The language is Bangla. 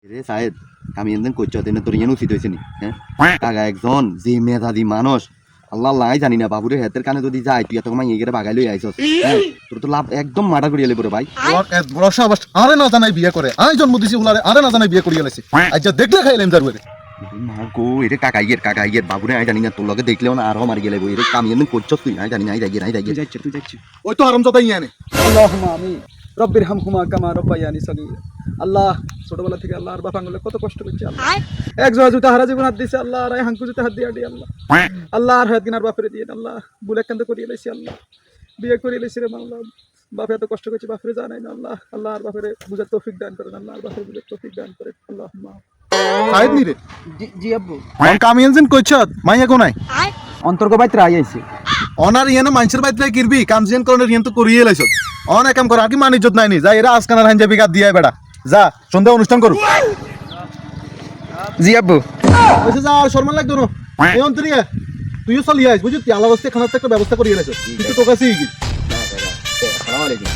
রে সাহেব আমি এমন করছি তেনে তোর ইয়েন উচিত হয়েছে নি হ্যাঁ কাকা একজন যে মেধাবী মানুষ আল্লাহ লাই জানি না বাবুরে হাতের কানে যদি যায় তুই এত মাই এগেরে বাগাই লই আইছস হ্যাঁ তোর তো লাভ একদম মার্ডার করিয়া লেবো রে ভাই ভরসা আবার আরে না জানাই বিয়ে করে আই জন্ম দিছি উলারে আরে না জানাই বিয়ে করিয়া লাইছে আচ্ছা দেখলে খাইলাম যারবে মা গো এরে কাকা ইয়ের বাবুরে আই জানি না তোর লগে দেখলেও না আরো মারি গেলে এরে কামি এমন করছস তুই আই জানি না আই যাই যাচ্ছে তুই যাচ্ছে ওই তো হারাম জাদাই আনে আল্লাহুম্মা আমিন রব্বির হামহুমা কামা রব্বায়ানি সগীরা আল্লাহ ছোটবেলা থেকে আল্লাহর বাপ আঙ্গুলে কত কষ্ট করছে আল্লাহ এক জোড়া জুতা হারা জীবন হাত দিছে আল্লাহ আর হাঙ্কু জুতা হাত দিয়ে আল্লাহ আল্লাহর হাত কিনার বাপরে দিয়ে আল্লাহ বুলে কান্দ করিয়ে লাইছি আল্লাহ বিয়ে করিয়ে লাইছি রে আল্লাহ বাপে এত কষ্ট করছে বাপরে জানাই না আল্লাহ আল্লাহর বাপরে বুঝার তৌফিক দান করেন আল্লাহর বাপরে বুঝার তৌফিক দান করেন আল্লাহুম্মা সাইদ নি রে জি আব্বু অন কামি এনজিন কইছত মাইয়া কোনাই অন্তর্গ বাইত্রা আইছে অনার ইয়ানে মানুষের বাইতে কিরবি কামজিয়ান করনের ইয়ান তো করিয়ে লাইছত অন একাম কর আর কি মান ইজ্জত নাই নি যা এরা আজকানার হাঞ্জাবি গাদ দিয়া বেড়া যা সন্ধ্যা অনুষ্ঠান করু জি আব্বু ওইসে যা আর শর্মা লাগতো না এই অন্তরিয়া তুইও চলি আইস বুঝলি তেল অবস্থা খানার তো একটা ব্যবস্থা করিয়ে লাইছত কিন্তু তোর কাছেই কি আসসালামু আলাইকুম